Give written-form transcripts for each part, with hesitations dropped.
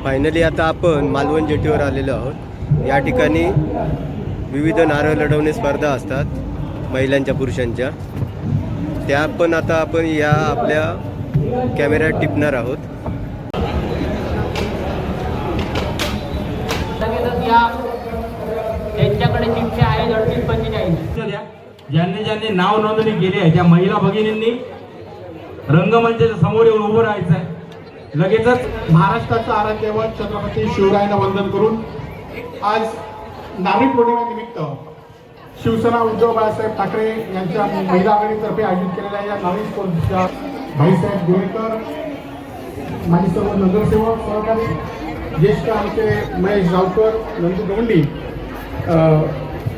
Finally आता आपण मालवण जेटीवर आलेलो आहोत। या ठिकाणी विविध नारळ लढवणे स्पर्धा असतात महिलांच्या पुरुषांच्या, त्या पण आता आपण या आपल्या कॅमेऱ्यात टिपणार आहोत। त्यांच्याकडे चिठ्ठ्या आहेत 38-45 ज्यांनी नाव नोंदणी केली आहे त्या महिला भगिनींनी रंगमंचाच्या समोर येऊन उभं राहायचं आहे। लगेचच महाराष्ट्राचं आराध्यवत छत्रपती शिवरायांना वंदन करून आज नारळी पौर्णिमेनिमित्त शिवसेना उद्धव बाळासाहेब ठाकरे यांच्या महिला आघाडीतर्फे आयोजित केलेल्या या नारळी स्पर्धेच्या भाईसाहेब गोरेकर, माजी सर्व नगरसेवक सहकारी ज्येष्ठ आमचे महेश गावकर, नंदू गवंडी,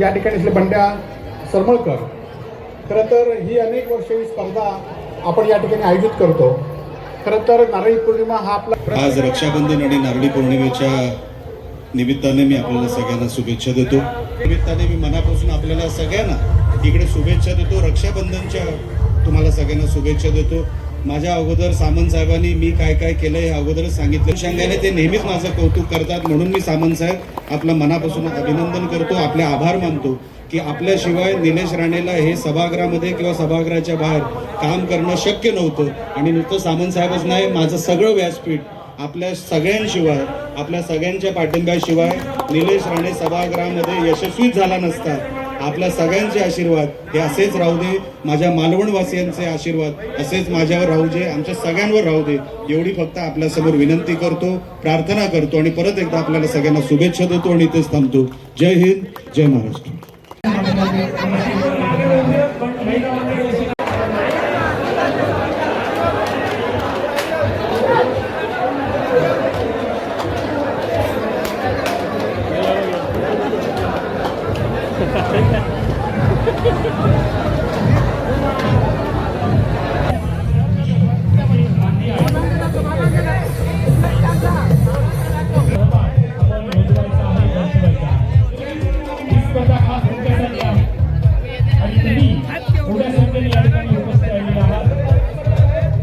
या ठिकाणी असले बंड्या सरमळकर, खरं तर ही अनेक वर्ष ही स्पर्धा आपण या ठिकाणी आयोजित करतो। खरं तर नारळी पौर्णिमा हा आपला आज रक्षाबंधन आणि नारळी पौर्णिमेच्या निमित्ताने मी आपल्याला सगळ्यांना शुभेच्छा देतो। निमित्ताने मी मनापासून आपल्याला सगळ्यांना इकडे शुभेच्छा देतो। रक्षाबंधनच्या तुम्हाला सगळ्यांना शुभेच्छा देतो। माझ्या अगोदर सामंत साहेबांनी मी काय काय केलं हे अगोदरच सांगितलं। शंगाने ते नेहमीच माझं कौतुक करतात, म्हणून मी सामंत साहेब आपलं मनापासून अभिनंदन करतो, आपले आभार मानतो की आपल्याशिवाय निलेश राणेला हे सभागृहामध्ये किंवा सभागृहाच्या बाहेर काम करणं शक्य नव्हतं। आणि नुसतं सामंत साहेबच नाही, माझं सगळं व्यासपीठ आपल्या सगळ्यांशिवाय, आपल्या सगळ्यांच्या पाठिंब्याशिवाय निलेश राणे सभागृहामध्ये यशस्वीच झाला नसता। आपल्या सगळ्यांचे आशीर्वाद हे असेच राहू दे, माझ्या मालवणवासियांचे आशीर्वाद असेच माझ्यावर राहू दे, आमच्या सगळ्यांवर राहू दे, एवढी फक्त आपल्यासमोर विनंती करतो, प्रार्थना करतो आणि परत एकदा आपल्याला सगळ्यांना शुभेच्छा देतो आणि इथेच थांबतो। जय हिंद, जय महाराष्ट्र।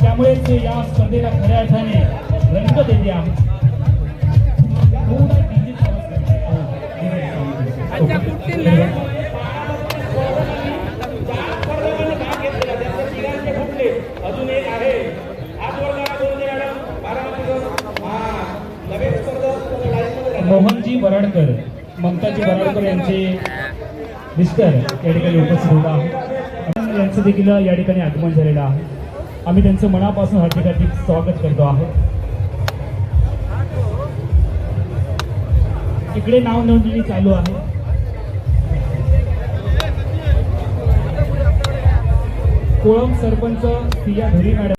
त्यामुळेच या स्पर्धेला खऱ्या अर्थाने रंग देते आहे। मोहनजी बराडकर, ममताजी बराडकर यांचे मिस्टर या ठिकाणी उपस्थित होत आहेत। यांचं देखील या ठिकाणी आगमन झालेलं आहे। आम्ही त्यांचं मनापासून हार्दिक स्वागत करतो आहोत। इकडे नाव नोंदणी चालू आहे। कोळम सरपंच सिया धुरी मॅडम,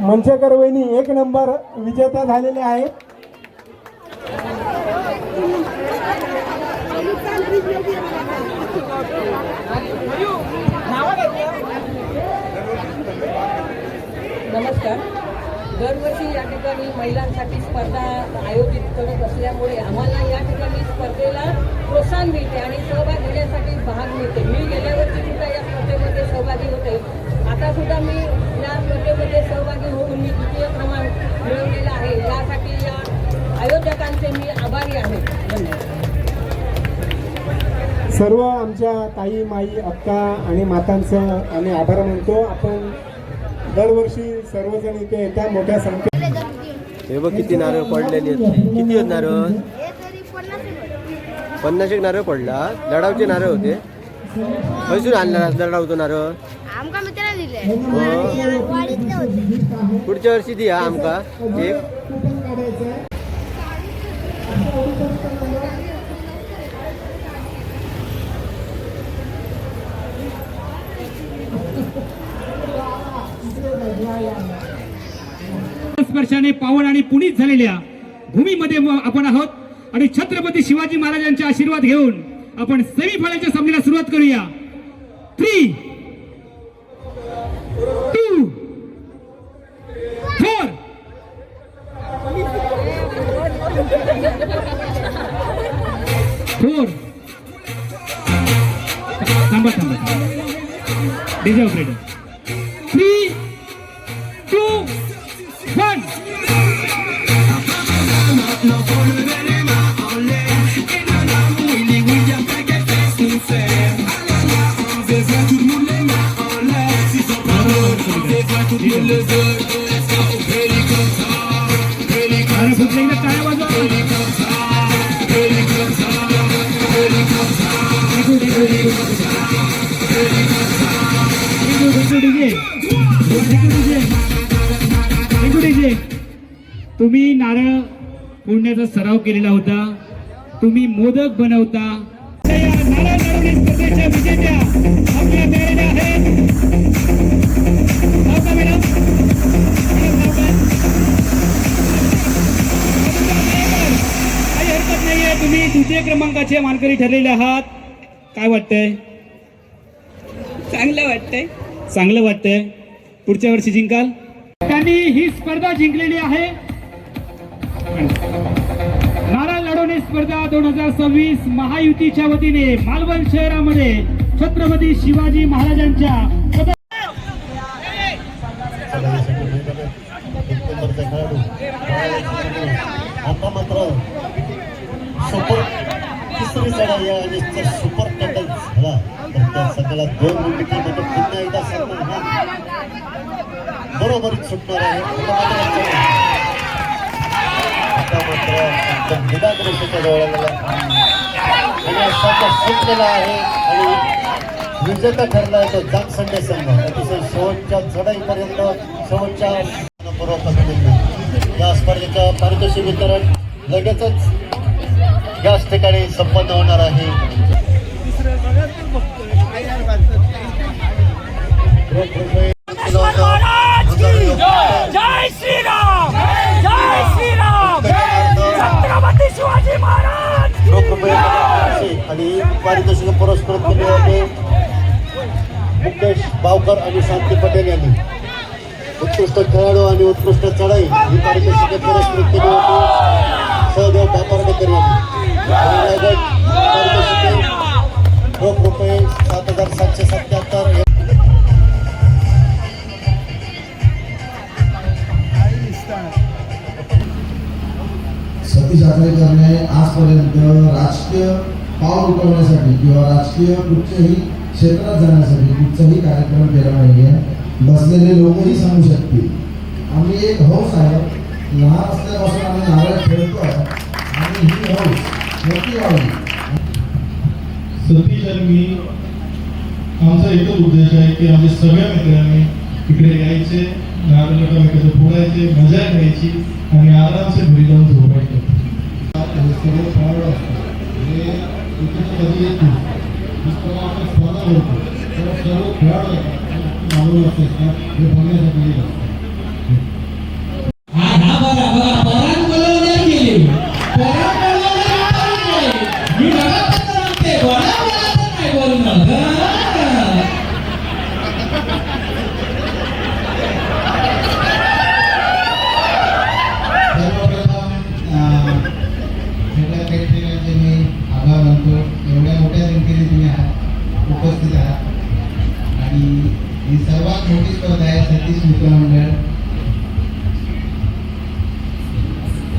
मंचेकर वहिनी 1 नंबर विजेता झालेले आहेत. नमस्कार. दरवर्षी या ठिकाणी महिलांसाठी स्पर्धा आयोजित करत असल्यामुळे आम्हाला या ठिकाणी स्पर्धेला प्रोत्साहन मिळते आणि सहभाग घेण्यासाठी भाग मिळते. मी गेल्या वर्षी सुद्धा या स्पर्धेमध्ये सहभागी होते. आता सुद्धा मी या स्पर्धेमध्ये सहभागी होऊन मी द्वितीय क्रमांक मिळवलेला आहे. यासाठी या आयोजकांचे मी आभारी आहे. धन्यवाद. सर्व आमच्या ताई, माई, अक्का आणि मातांचं आम्ही आभार मानतो. आपण दरवर्षी सर्वजण इथे येत्या मोठ्या संख्येत. हे बघ किती नारळ पडलेले आहेत. किती आहेत नारळ? 50 नारळ पडला. लढावचे नारळ होते. खयसून आणला लढावतो नारळ? आमका मित्राने दिले. वाडीतले होते. पुढच्या वर्षी द्या आमका एक. स्पर्शाने पावन आणि पुनीत झालेल्या भूमीमध्ये आपण आहोत आणि छत्रपती शिवाजी महाराजांचे आशीर्वाद घेऊन आपण सेमीफायनलच्या सामन्याला सुरुवात करूया. 3, 2, 4. थांबा डीजे ऑपरेटर. 3, 2, 1. तुम्ही नारळ फोडण्याचा सराव केलेला होता. तुम्ही मोदक बनवता. नारळ लढवणी स्पर्धेच्या विजेत्या आपल्या तयारीला आहेत. मॅडम काही हरकत नाहीये. तुम्ही द्वितीय क्रमांकाचे मानकरी ठरलेले आहात. काय वाटतंय? चांगलं वाटतंय. पुढच्या वर्षी जिंकाल. त्यांनी ही स्पर्धा जिंकलेली आहे. नारळ लढवणी स्पर्धा 2026 महायुतीच्या वतीने मालवण शहरामध्ये छत्रपती शिवाजी महाराजांच्या आता मात्र सुपर तिसरी लढाई आणि सुपर टंडल झाला तर त्या सगळ्या 2 मिनिटांमध्ये पुन्हा एकदा सामना बरोबरीत सुटणार आहे. आता मात्र एकदम निदान रेषेच्या जवळ आणि असा सुटलेला आहे आणि विजेता ठरला आहे तो जामसंडे संघ. अतिशय शेवटच्या चढाईपर्यंत शेवटच्या या स्पर्धेचं पारितोषिक वितरण लगेचच याच ठिकाणी संपन्न होणार आहे. जय श्रीराम, जय श्रीराम, छत्रपती शिवाजी महाराज. आणि पारितोषिक पुरस्कृत केले होते मुकेश बावकर आणि शांती पटेल यांनी. उत्कृष्ट खेळाडू आणि उत्कृष्ट चढाई ही पारितोषिके पुरस्कृत केली होती सहदेव बापरडेकर यांनी. पारितोषिके रोख रुपये 7,777. सतीश आंबेडकरने आजपर्यंत राजकीय पाऊल उठवण्यासाठी किंवा राजकीय कुठच्याही क्षेत्रात जाण्यासाठी कुठचाही कार्यक्रम केला नाही आहे. बसलेले लोकही सांगू शकतील. आम्ही एक हौस आहे. लहान असल्यापासून आम्ही नारळ खेळतो आणि ही हौस मोठी व्हावी. सतीश आणि मी आमचा एकच उद्देश आहे की आमच्या सगळ्या मित्रांनी इकडे यायचे, नारळ एकमेकांचं फोडायचे, मजा घ्यायची आणि आरामसे घरी जाऊन झोपायचे. हे सगळे खेळाडू असतात हे इथे कधी येत नाही जेव्हा आपण स्पर्धा भरतो तेव्हा सर्व खेळाडू येतात मालूम असतात हे बघण्यासाठी येत असतात. सगळ्या प्रेक्षकांचे मी आभार मानतो. एवढ्या मोठ्या संख्येने तुम्ही उपस्थित आहात आणि ही सर्वात मोठी स्पर्धा आहे सतीश मित्रमंडळ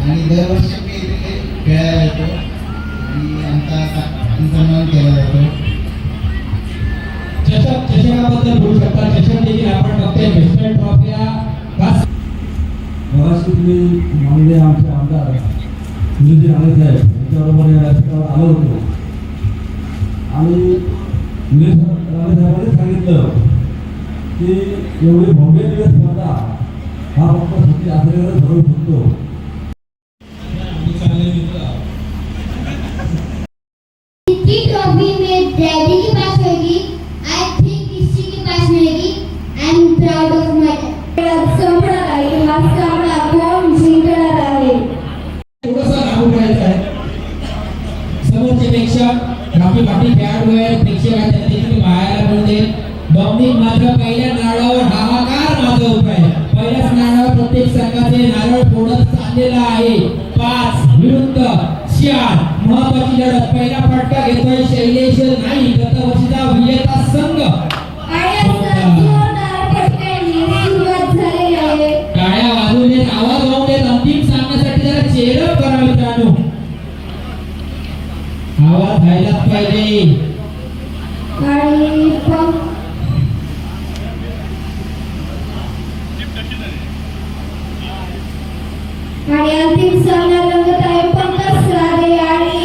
आणि दरवर्षी मी इथे खेळायला येतो आणि आमचा सन्मान केला जातो. चषकाबद्दल बोलू शकता. चषक देखील आपण बघतोय वेस्टर्न ट्रॉफीला खास मगाशी तुम्ही मानले आमचे आमदार विजय राणे साहेब यांच्याबरोबर या व्यासपीठावर आलो होतो आणि विजय राणे साहेबांनी सांगितलं की एवढी भव्य दिवस स्पर्धा हा फक्त सती आसरेवर ठरवू शकतो. कितनी ट्रॉफी में डैडी के पास होगी, आई थिंक किसी के पास मिलेगी. आई एम प्राउड ऑफ माय संपणार आहे. हा सामना कोण जिंकणार आहे? थोडंसं राहून राहायचं आहे. समोरचे प्रेक्षक राखी पाटील खेळाडू आहेत. प्रेक्षक आहेत त्यांना देखील पाहायला मिळते. बॉम्बिंग मात्र पहिल्या नारळावर हाहाकार माजवत आहे. पहिल्याच नारळावर प्रत्येक संघाचे नारळ फोडत चाललेला आहे. 5 विरुद्ध 4 महत्वाची लढत. पहिला फटका घेतोय शैलेश नाईक गतवर्षीचा विजेता संघ. टाळ्या वाजवून देत आवाज वाहून देत अंतिम सामन्यासाठी जरा चेअरअप करा मित्रांनो. आवाज व्हायलाच पाहिजे. आणि अंतिम सामना रंगत आहे पंकज सारे आणि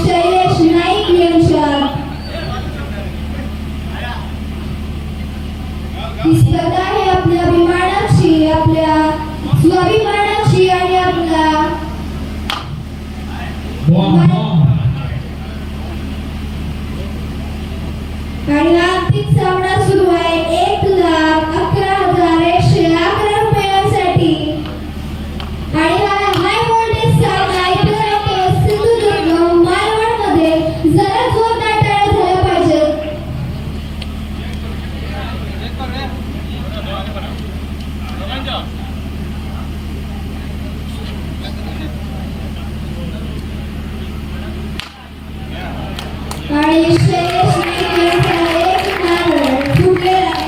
शैलेश नाईक यांच्यात. ही स्पर्धा आहे आपल्या अभिमानाची, आपल्या स्वाभिमानाची आणि आपल्या आणि अंतिम सामना सुरू आहे. 1,11,111 रुपयांसाठी आणि हा हाय व्होल्टेज सामना इकडे सिंधुदुर्ग मालवणमध्ये. जरा जोरदार टाळ्या झाल्या पाहिजेत. आणि शैलेश नाईक यांचा एक नारळ फुटलेला आहे.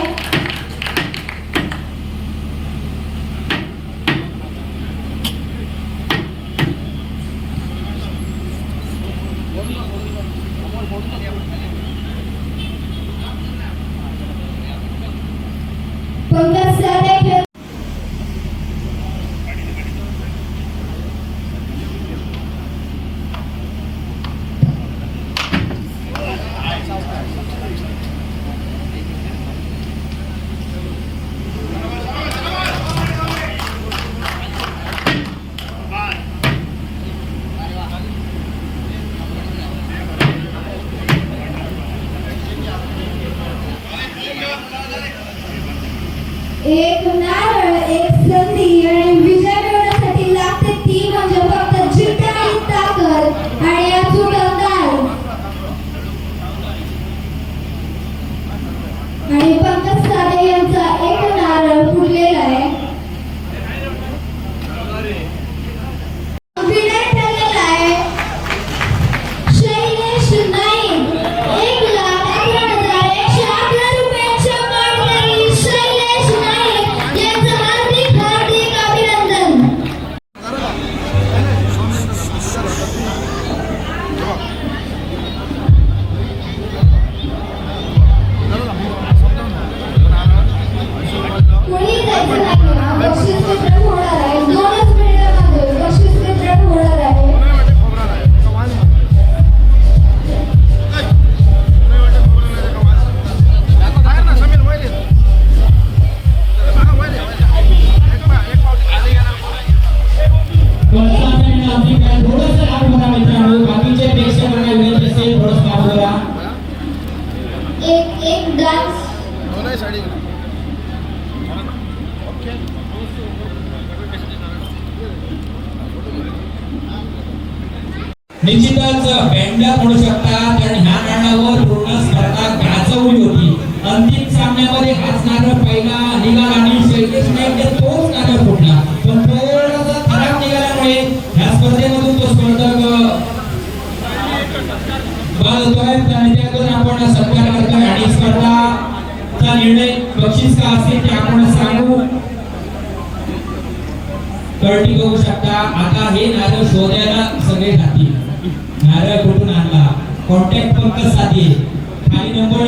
पंकज सारे खेळ एक नारळ, एक संधी आणि विजय मिळवण्यासाठी लागते ती म्हणजे फक्त जिद्द आणि ताकद आणि अचूक अंदाज. आणि पंकज सारे यांचा एक नारळ फुटलेला आहे. विनय ठरलेला आहे. शैलेश नाईक 1,11,111 रुपयांच्या मानधनी शैलेश नाईक यांचं हार्दिक हार्दिक निश्चितच बँडला म्हणू शकतात, कारण ह्या नारळावर पूर्ण स्पर्धा गाजवली होती. अंतिम सामन्यामध्ये हाच नारळ पहिला निघाला आणि शैलेश नाईकने तोच नारळ फुटला, पण थोडासा खराब निघाल्यामुळे ह्या स्पर्धेमधून तो स्पर्धक बाद होतोय. त्यातून आपण सत्कार करतोय आणि स्पर्धाचा निर्णय बक्षीस का असेल ते आपण सांगू. कळटी बघू शकता. आता हे नारळ शोधायला सगळे जातील. नारळ कुठून आणला, कॉन्टॅक्ट फक्त साधी. खाली नंबर